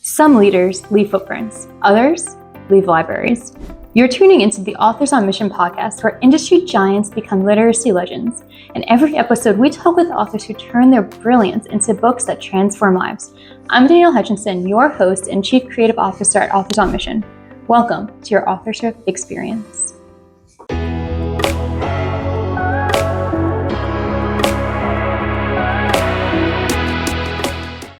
Some leaders leave footprints, others leave libraries. You're tuning into the Authors on Mission podcast, where industry giants become literacy legends. In every episode, we talk with authors who turn their brilliance into books that transform lives. I'm Danielle Hutchinson, your host and Chief Creative Officer at Authors on Mission. Welcome to your authorship experience.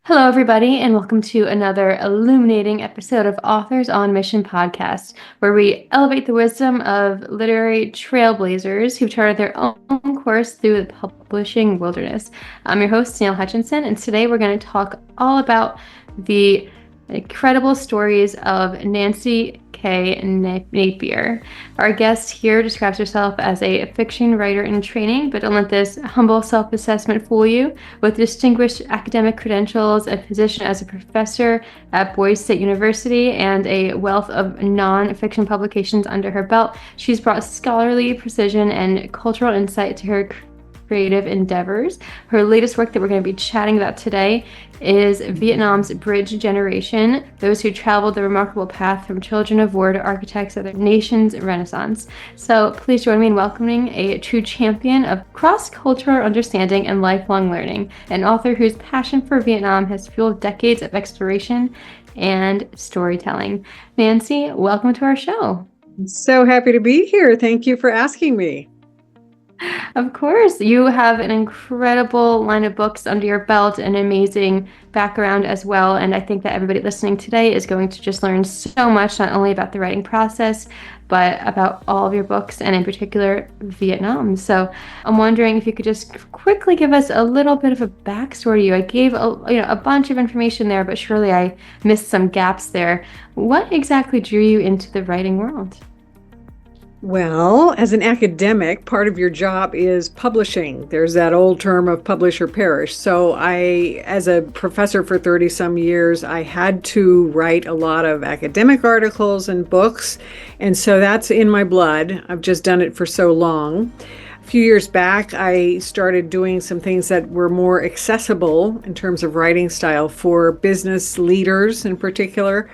Hello, everybody, and welcome to another illuminating episode of Authors on Mission podcast, where we elevate the wisdom of literary trailblazers who've charted their own course through the publishing wilderness. I'm your host, Danielle Hutchinson, and today we're going to talk all about the incredible stories of Nancy Napier. Our guest here describes herself as a fiction writer in training, but don't let this humble self-assessment fool you. With distinguished academic credentials, a position as a professor at Boise State University, and a wealth of non-fiction publications under her belt, she's brought scholarly precision and cultural insight to her creative endeavors. Her latest work that we're going to be chatting about today is Vietnam's Bridge Generation, those who traveled the remarkable path from children of war to architects of their nation's renaissance. So please join me in welcoming a true champion of cross-cultural understanding and lifelong learning, an author whose passion for Vietnam has fueled decades of exploration and storytelling. Nancy, welcome to our show. I'm so happy to be here. Thank you for asking me. Of course, you have an incredible line of books under your belt, an amazing background as well. And I think that everybody listening today is going to just learn so much, not only about the writing process, but about all of your books and in particular Vietnam. So I'm wondering if you could just quickly give us a little bit of a backstory to you. I gave a bunch of information there, but surely I missed some gaps there. What exactly drew you into the writing world? Well, as an academic, part of your job is publishing. There's that old term of publish or perish. So as a professor for 30 some years, I had to write a lot of academic articles and books. And so that's in my blood. I've just done it for so long. A few years back, I started doing some things that were more accessible in terms of writing style for business leaders in particular.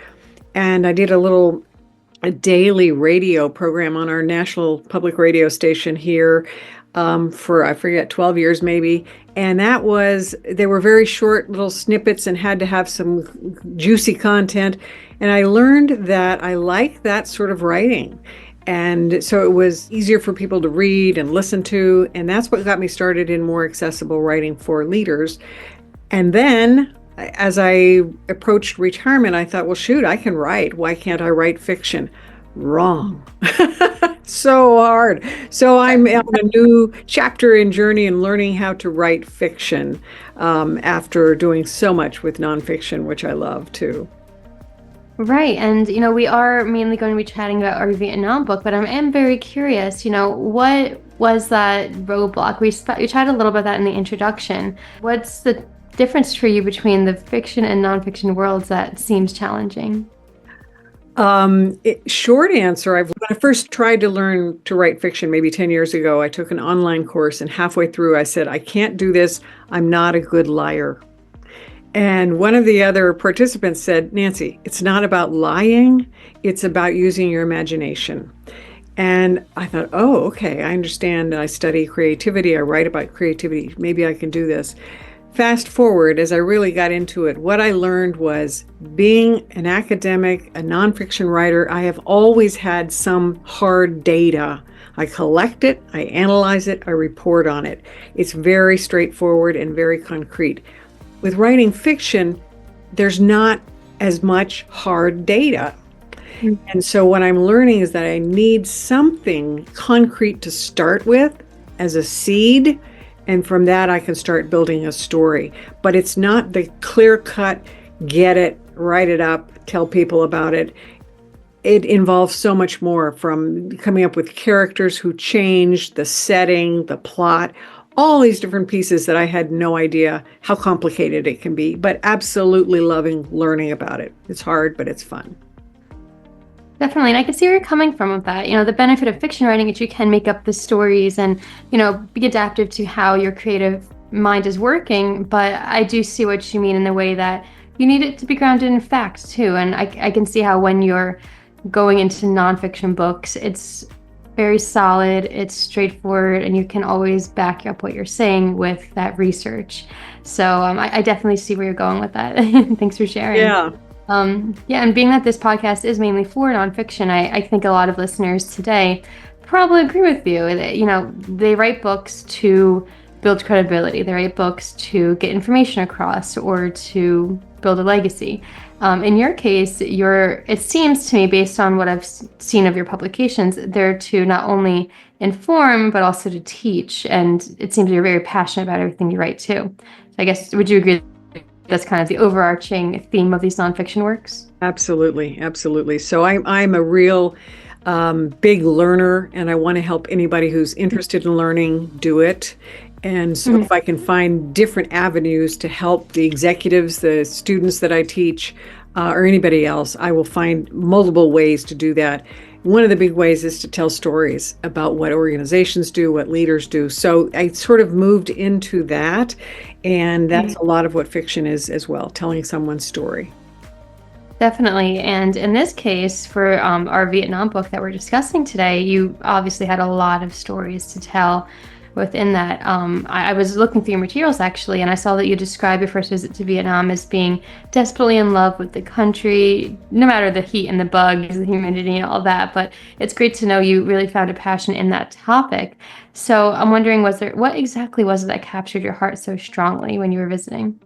And I did a daily radio program on our national public radio station here for, I forget, 12 years maybe. And they were very short little snippets and had to have some juicy content. And I learned that I like that sort of writing. And so it was easier for people to read and listen to. And that's what got me started in more accessible writing for leaders. And then as I approached retirement, I thought, well, shoot, I can write. Why can't I write fiction? Wrong. So hard. So I'm on a new chapter in journey in learning how to write fiction after doing so much with nonfiction, which I love too. Right. And, we are mainly going to be chatting about our Vietnam book, but I am very curious, what was that roadblock? We chatted a little about that in the introduction. What's the difference for you between the fiction and nonfiction worlds that seems challenging? Short answer, when I first tried to learn to write fiction maybe 10 years ago, I took an online course, and halfway through I said, I can't do this. I'm not a good liar. And one of the other participants said, Nancy, it's not about lying. It's about using your imagination. And I thought, oh, okay, I understand. I study creativity. I write about creativity. Maybe I can do this. Fast forward, as I really got into it, what I learned was being an academic, a nonfiction writer, I have always had some hard data. I collect it, I analyze it, I report on it. It's very straightforward and very concrete. With writing fiction, there's not as much hard data. And so what I'm learning is that I need something concrete to start with as a seed. And from that, I can start building a story. But it's not the clear-cut, get it, write it up, tell people about it. It involves so much more, from coming up with characters who change, the setting, the plot, all these different pieces that I had no idea how complicated it can be, but absolutely loving learning about it. It's hard, but it's fun. Definitely. And I can see where you're coming from with that. The benefit of fiction writing is you can make up the stories and, be adaptive to how your creative mind is working. But I do see what you mean in the way that you need it to be grounded in facts too. And I can see how when you're going into nonfiction books, it's very solid, it's straightforward, and you can always back up what you're saying with that research. So I definitely see where you're going with that. Thanks for sharing. Yeah. Yeah, and being that this podcast is mainly for nonfiction, I think a lot of listeners today probably agree with you. You know, they write books to build credibility. They write books to get information across or to build a legacy. In your case, it seems to me, based on what I've seen of your publications, they're to not only inform, but also to teach. And it seems you're very passionate about everything you write too. So I guess, would you agree that's kind of the overarching theme of these nonfiction works? Absolutely, absolutely. So I'm a real big learner, and I want to help anybody who's interested in learning do it. And so if I can find different avenues to help the executives, the students that I teach, or anybody else, I will find multiple ways to do that. One of the big ways is to tell stories about what organizations do, what leaders do. So I sort of moved into that, and that's a lot of what fiction is as well, telling someone's story. Definitely. And in this case, for our Vietnam book that we're discussing today, you obviously had a lot of stories to tell within that. I was looking through your materials actually, and I saw that you described your first visit to Vietnam as being desperately in love with the country, no matter the heat and the bugs, the humidity and all that. But it's great to know you really found a passion in that topic. So I'm wondering, what exactly was it that captured your heart so strongly when you were visiting?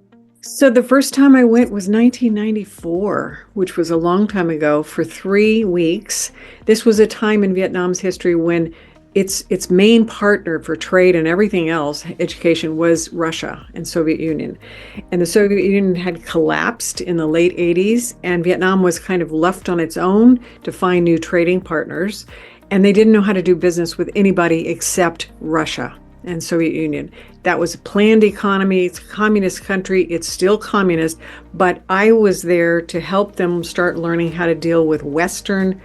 So the first time I went was 1994, which was a long time ago, for 3 weeks. This was a time in Vietnam's history when its main partner for trade and everything else, education, was Russia and Soviet Union. And the Soviet Union had collapsed in the late 80s, and Vietnam was kind of left on its own to find new trading partners. And they didn't know how to do business with anybody except Russia and Soviet Union. That was a planned economy. It's a communist country. It's still communist, but I was there to help them start learning how to deal with Western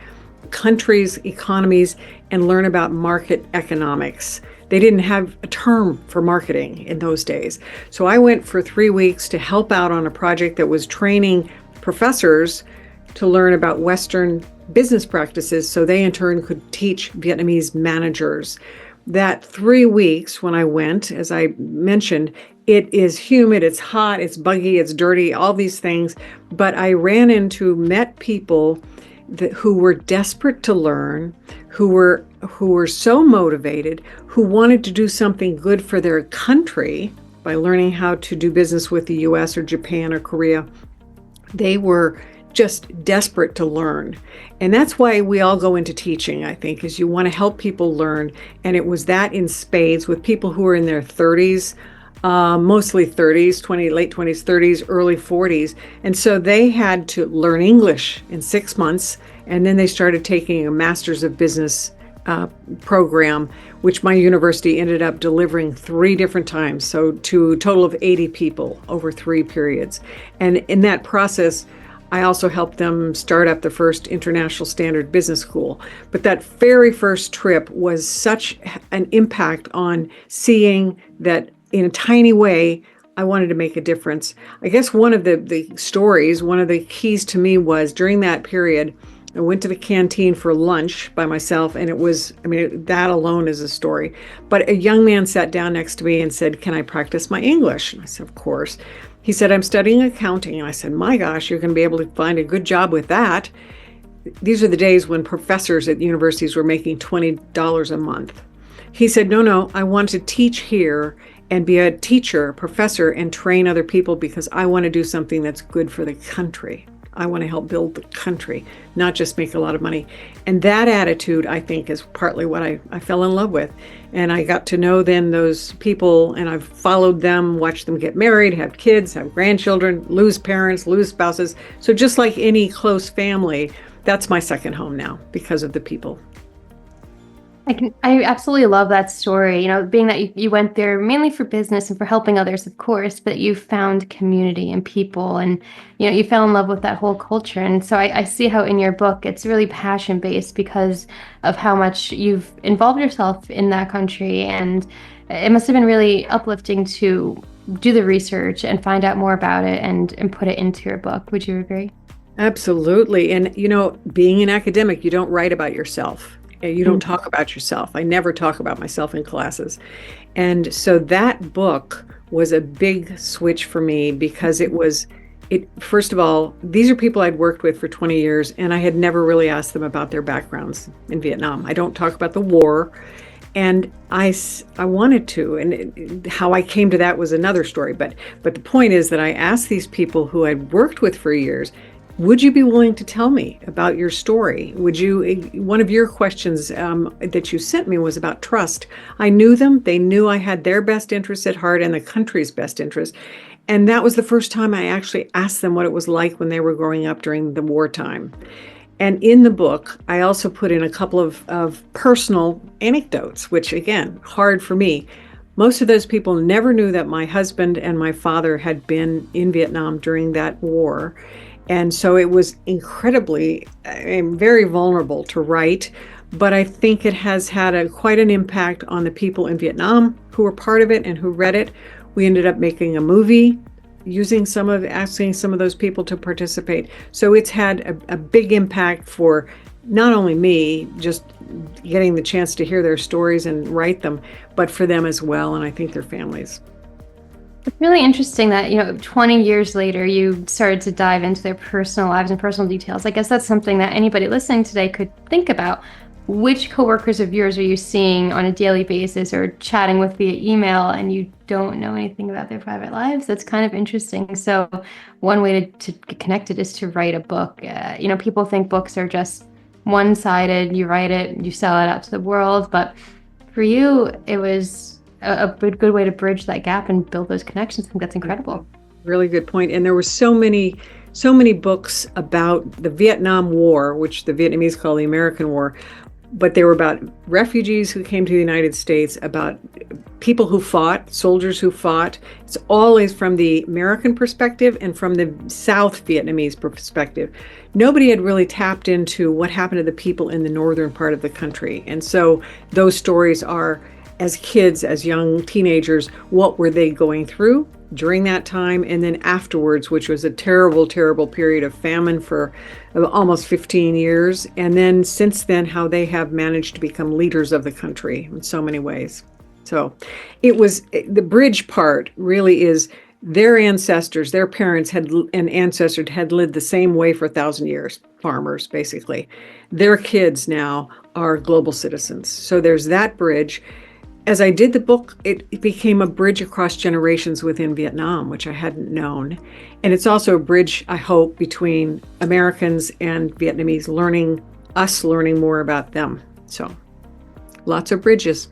countries' economies and learn about market economics. They didn't have a term for marketing in those days. So I went for 3 weeks to help out on a project that was training professors to learn about Western business practices so they in turn could teach Vietnamese managers. That 3 weeks when I went, as I mentioned, it is humid, it's hot, it's buggy, it's dirty, all these things. But I met people who were desperate to learn, who were so motivated, who wanted to do something good for their country by learning how to do business with the US or Japan or Korea. They were just desperate to learn. And that's why we all go into teaching, I think, is you want to help people learn. And it was that in spades with people who were in their 30s, mostly 30s, late 20s, 30s, early 40s. And so they had to learn English in 6 months. And then they started taking a Master's of Business program, which my university ended up delivering 3 different times. So to a total of 80 people over 3 periods. And in that process, I also helped them start up the first international standard business school. But that very first trip was such an impact on seeing that in a tiny way, I wanted to make a difference. I guess one of the stories, one of the keys to me was during that period, I went to the canteen for lunch by myself, and it was, that alone is a story. But a young man sat down next to me and said, "Can I practice my English?" And I said, "Of course." He said, "I'm studying accounting." And I said, "My gosh, you're going to be able to find a good job with that." These are the days when professors at universities were making $20 a month. He said, No, I want to teach here and be a teacher, a professor, and train other people because I want to do something that's good for the country. I want to help build the country, not just make a lot of money. And that attitude, I think, is partly what I fell in love with. And I got to know then those people, and I've followed them, watched them get married, have kids, have grandchildren, lose parents, lose spouses. So just like any close family, that's my second home now because of the people. I absolutely love that story, you know, being that you went there mainly for business and for helping others, of course, but you found community and people and, you know, you fell in love with that whole culture. And so I see how in your book, it's really passion based because of how much you've involved yourself in that country. And it must have been really uplifting to do the research and find out more about it and put it into your book. Would you agree? Absolutely. And, being an academic, you don't write about yourself. You don't talk about yourself. I never talk about myself in classes. And so that book was a big switch for me because first of all, these are people I'd worked with for 20 years, and I had never really asked them about their backgrounds in Vietnam. I don't talk about the war. And I wanted to, and how I came to that was another story. But the point is that I asked these people who I'd worked with for years, would you be willing to tell me about your story? One of your questions that you sent me was about trust. I knew them. They knew I had their best interests at heart and the country's best interest. And that was the first time I actually asked them what it was like when they were growing up during the wartime. And in the book, I also put in a couple of personal anecdotes, which, again, hard for me. Most of those people never knew that my husband and my father had been in Vietnam during that war. And so it was incredibly, very vulnerable to write. But I think it has had quite an impact on the people in Vietnam who were part of it and who read it. We ended up making a movie asking some of those people to participate. So it's had a big impact for not only me, just getting the chance to hear their stories and write them, but for them as well, and I think their families. It's really interesting that, 20 years later, you started to dive into their personal lives and personal details. I guess that's something that anybody listening today could think about. Which coworkers of yours are you seeing on a daily basis or chatting with via email, and you don't know anything about their private lives? That's kind of interesting. So one way to get connected is to write a book. People think books are just one-sided. You write it, you sell it out to the world. But for you, it was a good way to bridge that gap and build those connections. I think that's incredible. Really good point. And there were so many books about the Vietnam War, which the Vietnamese call the American War. But they were about refugees who came to the United States, about people who fought, soldiers who fought. It's always from the American perspective and from the South Vietnamese perspective. Nobody had really tapped into what happened to the people in the northern part of the country. And so those stories are, as kids, as young teenagers, what were they going through during that time, and then afterwards, which was a terrible, terrible period of famine for almost 15 years. And then since then, how they have managed to become leaders of the country in so many ways. So it was the bridge part really is their ancestors, their parents and ancestors had lived the same way for 1,000 years, farmers, basically. Their kids now are global citizens. So there's that bridge. As I did the book, it became a bridge across generations within Vietnam, which I hadn't known. And it's also a bridge, I hope, between Americans and Vietnamese, learning more about them. So lots of bridges.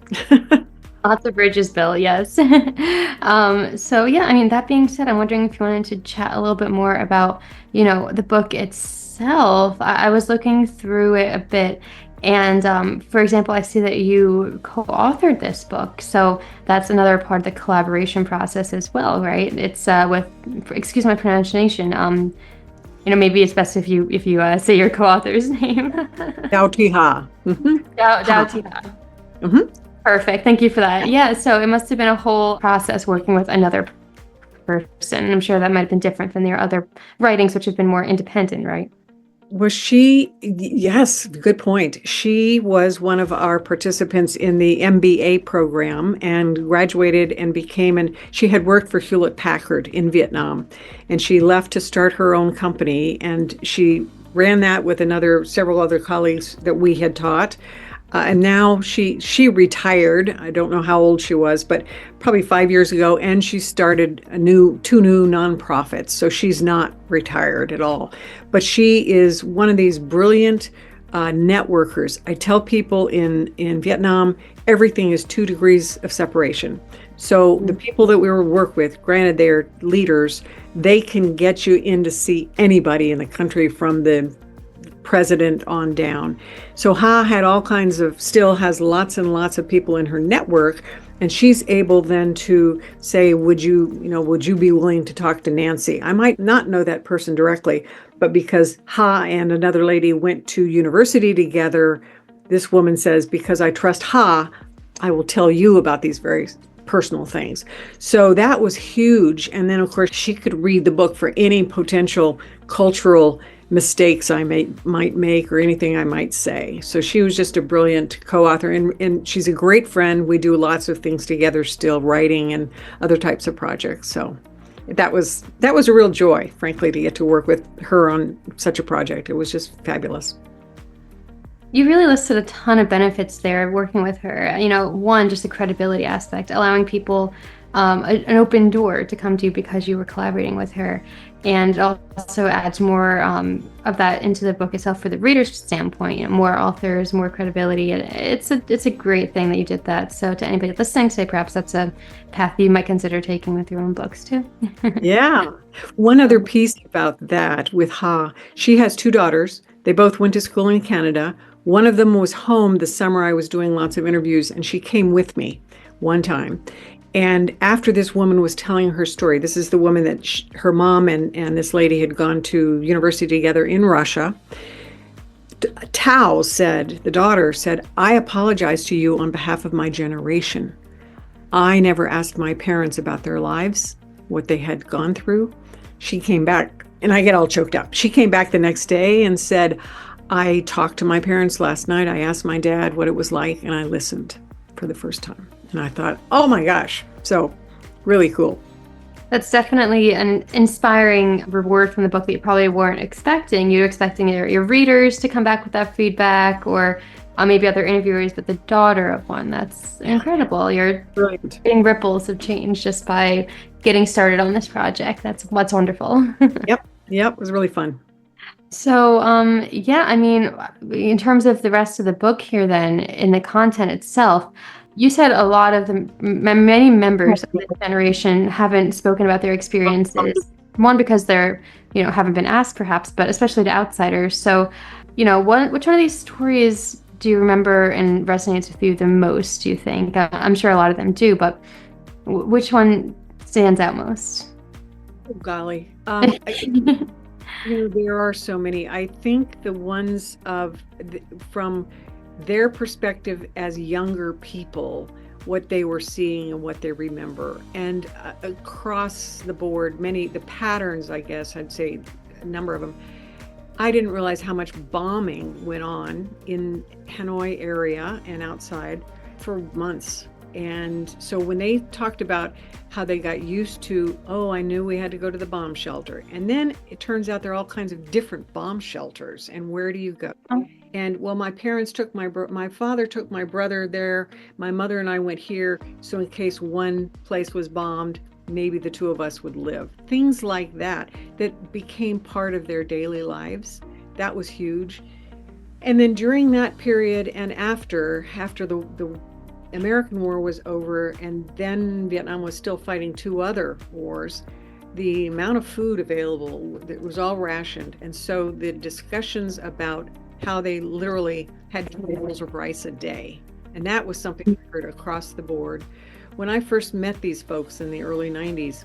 Lots of bridges, Bill, yes. That being said, I'm wondering if you wanted to chat a little bit more about, the book itself. I was looking through it a bit. And for example, I see that you co-authored this book. So that's another part of the collaboration process as well, right? It's excuse my pronunciation. Maybe it's best if you say your co-author's name. Dao Tiha. Mm-hmm. Dao Tiha. Mm-hmm. Perfect. Thank you for that. Yeah. So it must have been a whole process working with another person. I'm sure that might have been different than your other writings, which have been more independent, right? Yes, good point. She was one of our participants in the MBA program and graduated and she had worked for Hewlett-Packard in Vietnam, and she left to start her own company, and she ran that with several other colleagues that we had taught. And now she retired. I don't know how old she was, but probably 5 years ago. And she started two new nonprofits. So she's not retired at all. But she is one of these brilliant networkers. I tell people in Vietnam, everything is 2 degrees of separation. So the people that we work with, granted they're leaders, they can get you in to see anybody in the country from the president on down. So Ha still has lots and lots of people in her network, and she's able then to say, would you be willing to talk to Nancy? I might not know that person directly, but because Ha and another lady went to university together, this woman says, because I trust Ha, I will tell you about these very personal things. So that was huge. And then, of course, she could read the book for any potential cultural mistakes I might make or anything I might say. So she was just a brilliant co-author, and she's a great friend. We do lots of things together still, writing and other types of projects. So that was a real joy, frankly, to get to work with her on such a project. It was just fabulous. You really listed a ton of benefits there working with her. One, just the credibility aspect, allowing people an open door to come to you because you were collaborating with her. And it also adds more of that into the book itself for the reader's standpoint. More authors, more credibility. It's a great thing that you did that. So to anybody listening today, perhaps that's a path you might consider taking with your own books too. Yeah. One other piece about that with Ha, she has 2 daughters. They both went to school in Canada. One of them was home the summer I was doing lots of interviews, and she came with me one time. And after this woman was telling her story, this is the woman that her mom and this lady had gone to university together in Russia. Tao said, the daughter said, "I apologize to you on behalf of my generation. I never asked my parents about their lives, what they had gone through." She came back, and I get all choked up. She came back the next day and said, "I talked to my parents last night. I asked my dad what it was like, and I listened for the first time." And I thought, oh my gosh, so really cool. That's definitely an inspiring reward from the book that you probably weren't expecting. You're expecting your readers to come back with that feedback, or maybe other interviewers, but the daughter of one, that's incredible. You're Brilliant. getting ripples of change just by getting started on this project. That's wonderful. Yep, it was really fun. So, in terms of the rest of the book here, then, in the content itself, you said a lot of the many members of this generation haven't spoken about their experiences. One, because they're, haven't been asked, perhaps, but especially to outsiders. So, which one of these stories do you remember and resonates with you the most, do you think? I'm sure a lot of them do, but which one stands out most? Oh, golly. There are so many. I think the ones from their perspective as younger people, what they were seeing and what they remember. And across the board, the patterns, I guess, I'd say a number of them. I didn't realize how much bombing went on in Hanoi area and outside for months. And so when they talked about how they got used to, I knew we had to go to the bomb shelter. And then it turns out there are all kinds of different bomb shelters. And where do you go? And my parents took my father took my brother there. My mother and I went here. So in case one place was bombed, maybe the 2 of us would live. Things like that became part of their daily lives. That was huge. And then during that period and after the American War was over, and then Vietnam was still fighting 2 other wars, the amount of food available, it was all rationed. And so the discussions about how they literally had 2 bowls of rice a day. And that was something I heard across the board. When I first met these folks in the early 90s,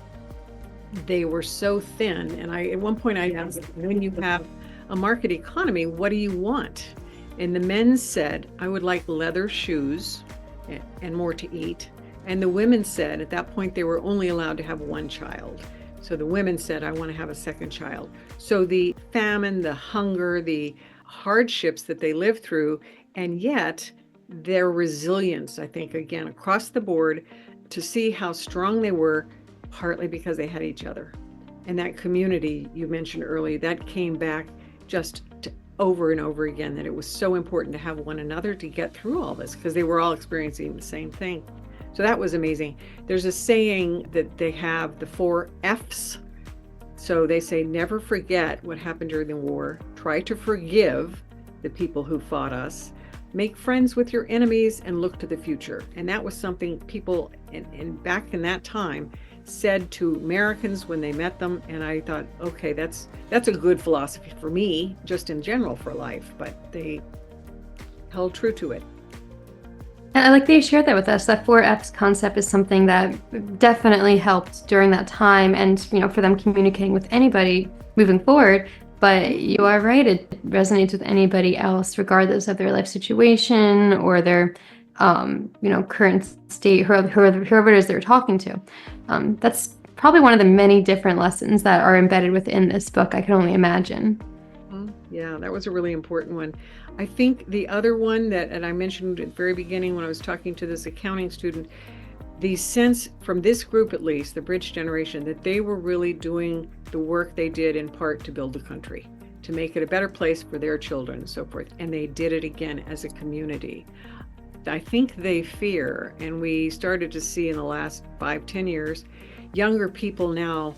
they were so thin. And at one point I asked, when you have a market economy, what do you want? And the men said, I would like leather shoes and more to eat. And the women said, at that point, they were only allowed to have 1 child. So the women said, I want to have a 2nd child. So the famine, the hunger, the hardships that they lived through, and yet their resilience, I think, again, across the board, to see how strong they were, partly because they had each other. And that community you mentioned earlier, that came back just over and over again, that it was so important to have one another to get through all this, because they were all experiencing the same thing. So that was amazing. There's a saying that they have, the 4 F's. So they say, never forget what happened during the war. Try to forgive the people who fought us. Make friends with your enemies and look to the future. And that was something people back in that time said to Americans when they met them. And I thought, okay, that's a good philosophy for me, just in general for life, but they held true to it. And I like that you shared that with us. That 4Fs concept is something that definitely helped during that time, and for them communicating with anybody moving forward. But you are right, it resonates with anybody else, regardless of their life situation or their current state, whoever it is they're talking to. That's probably one of the many different lessons that are embedded within this book. I can only imagine. Yeah, that was a really important one. I think the other one and I mentioned at the very beginning when I was talking to this accounting student, the sense from this group, at least, the bridge generation, that they were really doing the work they did in part to build the country, to make it a better place for their children and so forth. And they did it again as a community. I think they fear, and we started to see in the last 5-10 years, younger people now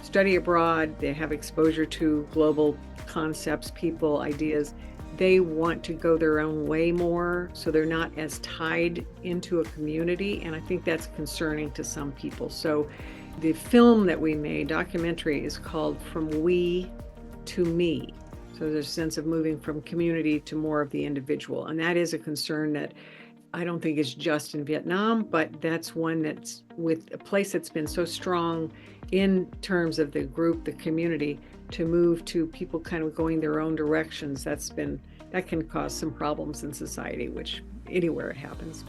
study abroad, they have exposure to global concepts, people, ideas. They want to go their own way more, so they're not as tied into a community, and I think that's concerning to some people. So the film that we made, documentary, is called From We to Me. So there's a sense of moving from community to more of the individual, and that is a concern that I don't think is just in Vietnam, but that's one that's with a place that's been so strong in terms of the group, the community, to move to people kind of going their own directions. That can cause some problems in society, which anywhere it happens.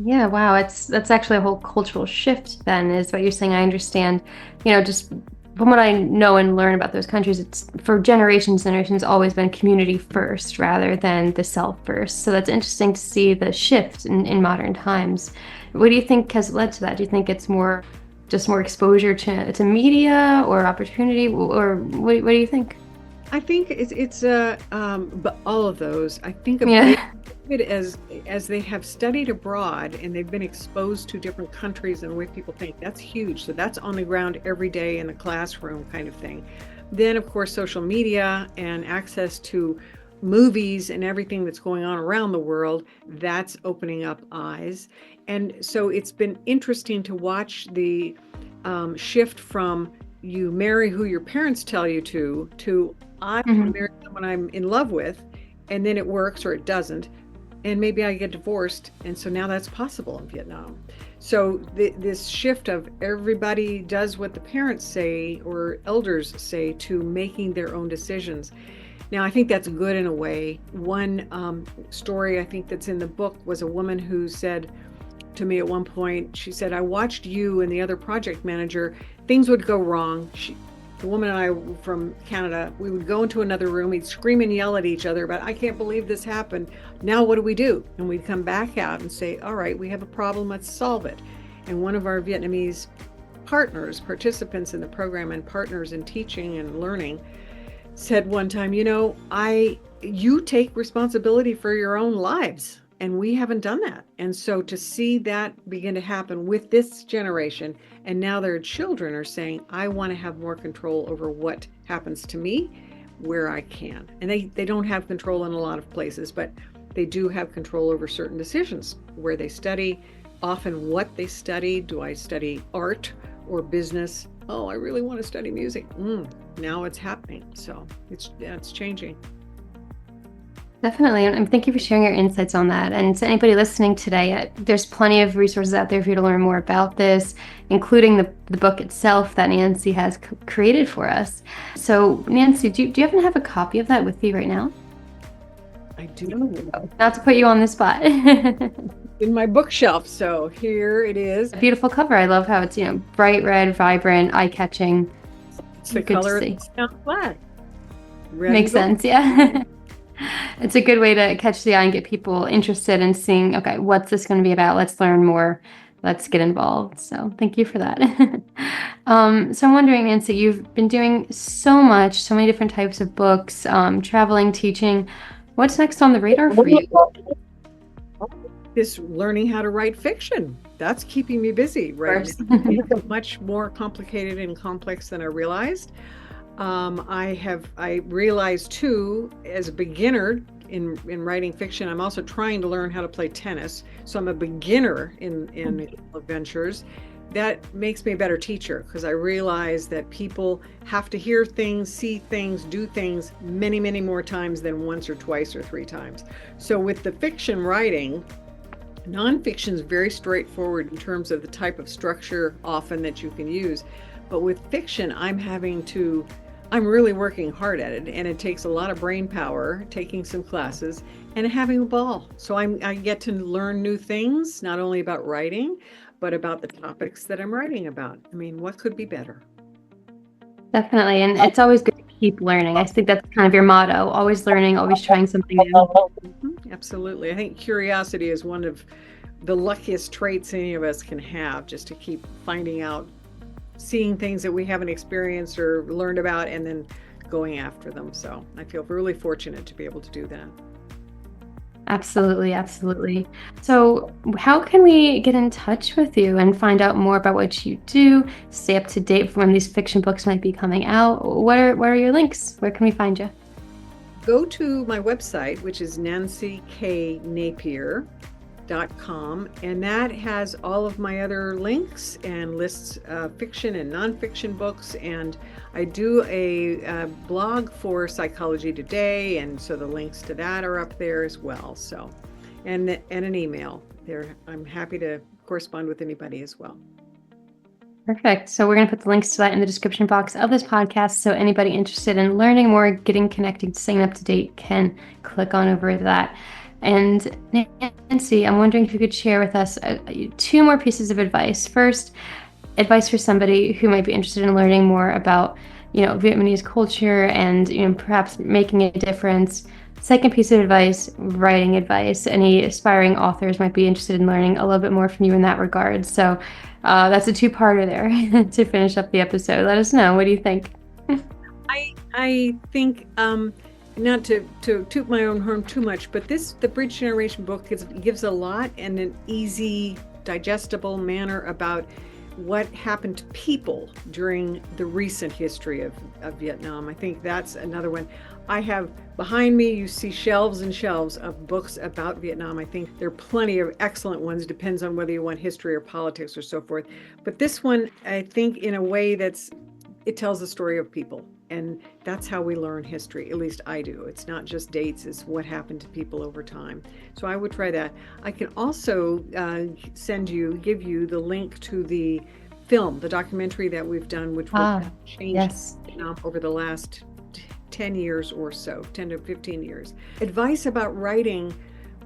Yeah, wow, that's actually a whole cultural shift then, is what you're saying. I understand, just from what I know and learn about those countries, it's for generations always been community first rather than the self first. So that's interesting to see the shift in modern times. What do you think has led to that? Do you think it's more exposure to media or opportunity, or what do you think? I think it's but all of those. I think of it as they have studied abroad and they've been exposed to different countries and the way people think. That's huge. So that's on the ground every day in the classroom kind of thing. Then, of course, social media and access to movies and everything that's going on around the world, that's opening up eyes. And so it's been interesting to watch the shift from you marry who your parents tell you to I want to marry someone I'm in love with, and then it works or it doesn't, and maybe I get divorced, and so now that's possible in Vietnam. So this shift of everybody does what the parents say or elders say to making their own decisions. Now, I think that's good in a way. One story I think that's in the book was a woman who said to me at one point, she said, I watched you and the other project manager, things would go wrong. The woman and I from Canada, we would go into another room, we'd scream and yell at each other about, I can't believe this happened. Now what do we do? And we'd come back out and say, all right, we have a problem, let's solve it. And one of our Vietnamese participants in the program and partners in teaching and learning, said one time, you take responsibility for your own lives. And we haven't done that. And so to see that begin to happen with this generation, and now their children are saying, I want to have more control over what happens to me where I can. And they don't have control in a lot of places, but they do have control over certain decisions, where they study, often what they study. Do I study art or business? Oh, I really want to study music. Now it's happening. So it's changing. Definitely. And thank you for sharing your insights on that. And to anybody listening today, there's plenty of resources out there for you to learn more about this, including the book itself that Nancy has created for us. So, Nancy, do you happen to have a copy of that with you right now? I do. Not to put you on the spot. In my bookshelf. So here it is. A beautiful cover. I love how it's, bright red, vibrant, eye-catching. It's the color of the Scout flag. Makes sense, yeah. It's a good way to catch the eye and get people interested in seeing, okay, what's this going to be about? Let's learn more. Let's get involved. So thank you for that. So I'm wondering, Nancy, you've been doing so many different types of books, traveling, teaching. What's next on the radar for you? This learning how to write fiction. That's keeping me busy, right? It's much more complicated and complex than I realized. I realized too, as a beginner in writing fiction, I'm also trying to learn how to play tennis. So I'm a beginner in adventures. That makes me a better teacher, because I realize that people have to hear things, see things, do things many, many more times than once or twice or three times. So with the fiction writing, nonfiction is very straightforward in terms of the type of structure often that you can use. But with fiction, I'm having to I'm really working hard at it, and it takes a lot of brain power, taking some classes and having a ball. So I get to learn new things, not only about writing, but about the topics that I'm writing about. I mean, what could be better? Definitely. And it's always good to keep learning. I think that's kind of your motto, always learning, always trying something new. Absolutely. I think curiosity is one of the luckiest traits any of us can have, just to keep finding out, seeing things that we haven't experienced or learned about, and then going after them. So I feel really fortunate to be able to do that. Absolutely, absolutely. So, how can we get in touch with you and find out more about what you do, stay up to date for when these fiction books might be coming out? What are your links? Where can we find you? Go to my website, which is nancyknapier.com, and that has all of my other links and lists fiction and nonfiction books. And I do a blog for Psychology Today, and so the links to that are up there as well. So, and an email there. I'm happy to correspond with anybody as well. Perfect. So we're going to put the links to that in the description box of this podcast. So anybody interested in learning more, getting connected, staying up to date can click on over to that. And Nancy, I'm wondering if you could share with us two more pieces of advice. First, advice for somebody who might be interested in learning more about, Vietnamese culture and, perhaps making a difference. Second piece of advice, writing advice. Any aspiring authors might be interested in learning a little bit more from you in that regard. So that's a two-parter there to finish up the episode. Let us know. What do you think? I think, not to toot my own horn too much, but the Bridge Generation book gives a lot in an easy, digestible manner about what happened to people during the recent history of Vietnam. I think that's another one. I have behind me, you see shelves and shelves of books about Vietnam. I think there are plenty of excellent ones, depends on whether you want history or politics or so forth. But this one, I think, in a way it tells the story of people. And that's how we learn history, at least I do. It's not just dates, it's what happened to people over time. So I would try that. I can also give you the link to the film, the documentary that we've done, which will change Vietnam over the last 10 years or so, 10 to 15 years. Advice about writing.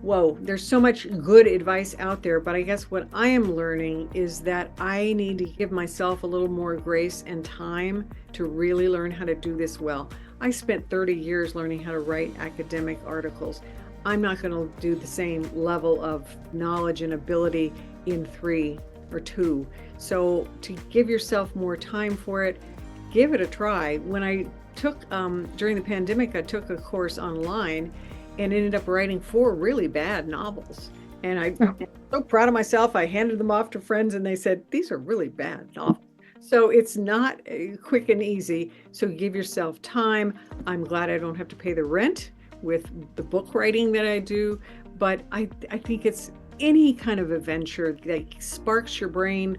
Whoa, there's so much good advice out there, but I guess what I am learning is that I need to give myself a little more grace and time to really learn how to do this well. I spent 30 years learning how to write academic articles. I'm not going to do the same level of knowledge and ability in 3 or 2. So to give yourself more time for it, give it a try. When I took, during the pandemic, I took a course online and ended up writing 4 really bad novels. And I'm so proud of myself. I handed them off to friends and they said, these are really bad novels. So it's not quick and easy. So give yourself time. I'm glad I don't have to pay the rent with the book writing that I do. But I think it's any kind of adventure that sparks your brain.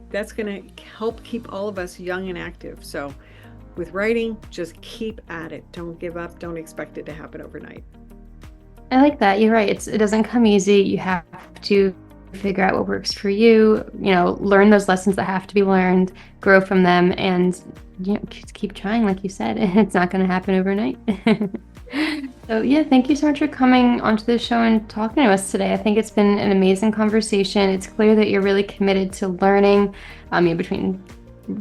That's going to help keep all of us young and active. So with writing, just keep at it. Don't give up. Don't expect it to happen overnight. I like that. You're right. It doesn't come easy. You have to figure out what works for you, learn those lessons that have to be learned, grow from them, and just keep trying, like you said. It's not going to happen overnight. So yeah, thank you so much for coming onto the show and talking to us today. I think it's been an amazing conversation. It's clear that you're really committed to learning between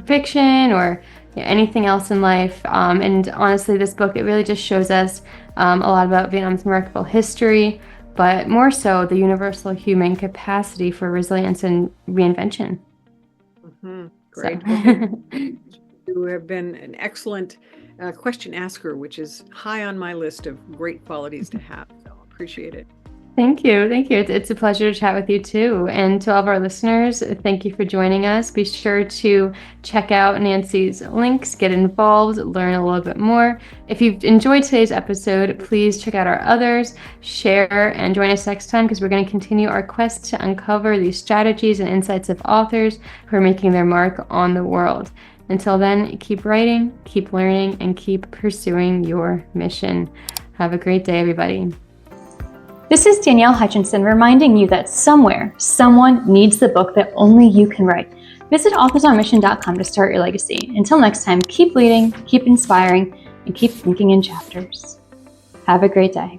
fiction or anything else in life. And honestly, this book, it really just shows us a lot about Vietnam's remarkable history, but more so the universal human capacity for resilience and reinvention. Great. You have been an excellent question asker, which is high on my list of great qualities to have. So appreciate it. Thank you. It's a pleasure to chat with you too. And to all of our listeners, thank you for joining us. Be sure to check out Nancy's links, get involved, learn a little bit more. If you've enjoyed today's episode, please check out our others, share, and join us next time because we're going to continue our quest to uncover these strategies and insights of authors who are making their mark on the world. Until then, keep writing, keep learning, and keep pursuing your mission. Have a great day, everybody. This is Danielle Hutchinson reminding you that somewhere, someone needs the book that only you can write. Visit authorsonmission.com to start your legacy. Until next time, keep leading, keep inspiring, and keep thinking in chapters. Have a great day.